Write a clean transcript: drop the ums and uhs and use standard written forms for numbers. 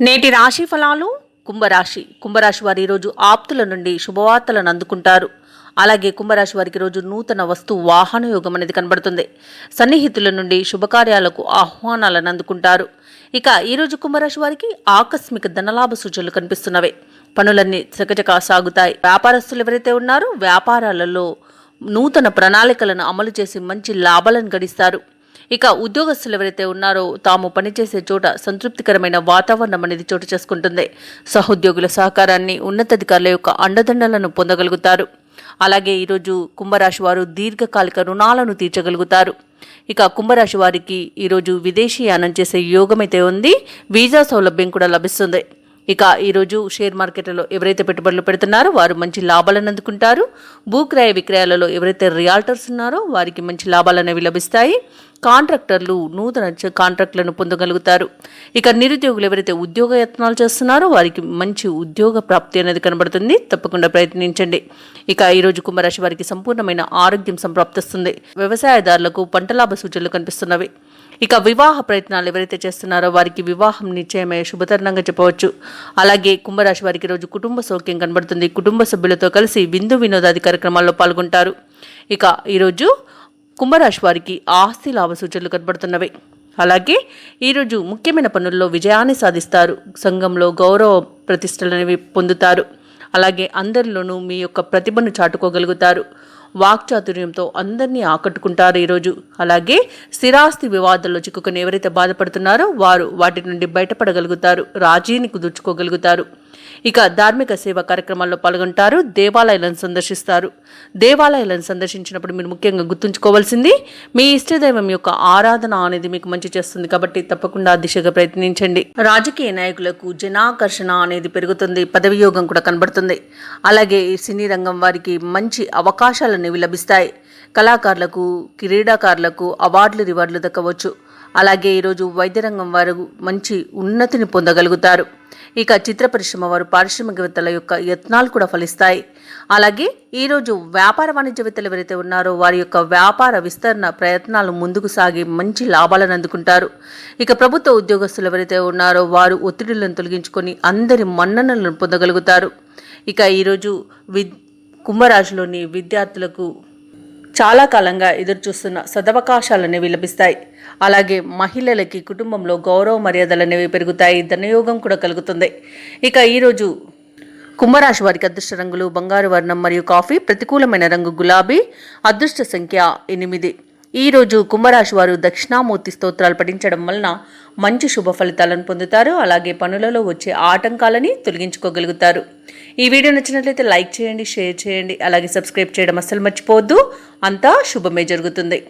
నేటి రాశి ఫలాలు. కుంభరాశి వారు ఈరోజు ఆప్తుల నుండి శుభవార్తలను అందుకుంటారు. అలాగే కుంభరాశి వారికి రోజు నూతన వస్తు వాహన యోగం అనేది కనబడుతుంది. సన్నిహితుల నుండి శుభకార్యాలకు ఆహ్వానాలను అందుకుంటారు. ఇక ఈరోజు కుంభరాశి వారికి ఆకస్మిక ధనలాభ సూచనలు కనిపిస్తున్నవి. పనులన్నీ చకచకా సాగుతాయి. వ్యాపారస్తులు ఎవరైతే ఉన్నారో వ్యాపారాలలో నూతన ప్రణాళికలను అమలు చేసి మంచి లాభాలను గడిస్తారు. ఇక ఉద్యోగస్తులు ఎవరైతే ఉన్నారో తాము పనిచేసే చోట సంతృప్తికరమైన వాతావరణం అనేది చోటు చేసుకుంటుంది. సహోద్యోగుల సహకారాన్ని, ఉన్నతాధికారుల యొక్క అండదండలను పొందగలుగుతారు. అలాగే ఈరోజు కుంభరాశి వారు దీర్ఘకాలిక రుణాలను తీర్చగలుగుతారు. ఇక కుంభరాశి వారికి ఈరోజు విదేశీయానం చేసే యోగం అయితే ఉంది. వీసా సౌలభ్యం కూడా లభిస్తుంది. ఇక ఈరోజు షేర్ మార్కెట్లలో ఎవరైతే పెట్టుబడులు పెడుతున్నారో వారు మంచి లాభాలను అందుకుంటారు. భూక్రయ విక్రయాలలో ఎవరైతే రియాల్టర్స్ ఉన్నారో వారికి మంచి లాభాలు అనేవి లభిస్తాయి. కాంట్రాక్టర్లు నూతన కాంట్రాక్టులను పొందగలుగుతారు. ఇక నిరుద్యోగులు ఎవరైతే ఉద్యోగ యత్నాలు చేస్తున్నారో వారికి మంచి ఉద్యోగ ప్రాప్తి అనేది కనబడుతుంది. తప్పకుండా ప్రయత్నించండి. ఇక ఈరోజు కుంభరాశి వారికి సంపూర్ణమైన ఆరోగ్యం సంప్రాప్తిస్తుంది. వ్యవసాయదారులకు పంట లాభ సూచనలు కనిపిస్తున్నవి. ఇక వివాహ ప్రయత్నాలు ఎవరైతే చేస్తున్నారో వారికి వివాహం నిశ్చయమే శుభతరుణంగా చెప్పవచ్చు. అలాగే కుంభరాశి వారికి రోజు కుటుంబ సౌఖ్యం కనబడుతుంది. కుటుంబ సభ్యులతో కలిసి విందు వినోదాది కార్యక్రమాల్లో పాల్గొంటారు. ఇక ఈరోజు కుంభరాశి వారికి ఆస్తి లాభ సూచనలు కనబడుతున్నవి. అలాగే ఈరోజు ముఖ్యమైన పనుల్లో విజయాన్ని సాధిస్తారు. సంఘంలో గౌరవ ప్రతిష్టలనేవి పొందుతారు. అలాగే అందరిలోనూ మీ యొక్క ప్రతిభను చాటుకోగలుగుతారు. వాక్చాతుర్యంతో అందరినీ ఆకట్టుకుంటారు ఈరోజు. అలాగే స్థిరాస్తి వివాదాల్లో చిక్కుకుని ఎవరైతే బాధపడుతున్నారో వారు వాటి నుండి బయటపడగలుగుతారు. రాజీని కుదుర్చుకోగలుగుతారు. ఇక ధార్మిక సేవా కార్యక్రమాల్లో పాల్గొంటారు. దేవాలయాలను సందర్శిస్తారు. దేవాలయాలను సందర్శించినప్పుడు మీరు ముఖ్యంగా గుర్తుంచుకోవాల్సింది మీ ఇష్టదైవం యొక్క ఆరాధన అనేది మీకు మంచి చేస్తుంది. కాబట్టి తప్పకుండా ఆ దిశగా ప్రయత్నించండి. రాజకీయ నాయకులకు జనాకర్షణ అనేది పెరుగుతుంది. పదవి యోగం కూడా కనబడుతుంది. అలాగే సినీ రంగం వారికి మంచి అవకాశాలు అనేవి లభిస్తాయి. కళాకారులకు, క్రీడాకారులకు అవార్డులు, రివార్డులు దక్కవచ్చు. అలాగే ఈరోజు వైద్య రంగం వారు మంచి ఉన్నతిని పొందగలుగుతారు. ఇక చిత్ర పరిశ్రమ వారు, పారిశ్రామికవేత్తల యొక్క యత్నాలు కూడా ఫలిస్తాయి. అలాగే ఈరోజు వ్యాపార వాణిజ్యవేత్తలు ఎవరైతే ఉన్నారో వారి యొక్క వ్యాపార విస్తరణ ప్రయత్నాలు ముందుకు సాగి మంచి లాభాలను అందుకుంటారు. ఇక ప్రభుత్వ ఉద్యోగస్తులు ఎవరైతే ఉన్నారో వారు ఒత్తిడులను తొలగించుకొని అందరి మన్ననలను పొందగలుగుతారు. ఇక ఈరోజు కుంభరాశిలోని విద్యార్థులకు చాలా కాలంగా ఎదురుచూస్తున్న సదవకాశాలు అనేవి లభిస్తాయి. అలాగే మహిళలకి కుటుంబంలో గౌరవ మర్యాదలు అనేవి పెరుగుతాయి. ధనయోగం కూడా కలుగుతుంది. ఇక ఈరోజు కుంభరాశి వారికి అదృష్ట రంగులు బంగారు వర్ణం మరియు కాఫీ. ప్రతికూలమైన రంగు గులాబీ. అదృష్ట సంఖ్య 8. ఈరోజు కుంభరాశి వారు దక్షిణామూర్తి స్తోత్రాలు పఠించడం వలన మంచి శుభ ఫలితాలను పొందుతారు. అలాగే పనులలో వచ్చే ఆటంకాలని తొలగించుకోగలుగుతారు. ఈ వీడియో నచ్చినట్లయితే లైక్ చేయండి, షేర్ చేయండి, అలాగే సబ్స్క్రైబ్ చేయడం అస్సలు మర్చిపోవద్దు. అంతా శుభమే జరుగుతుంది.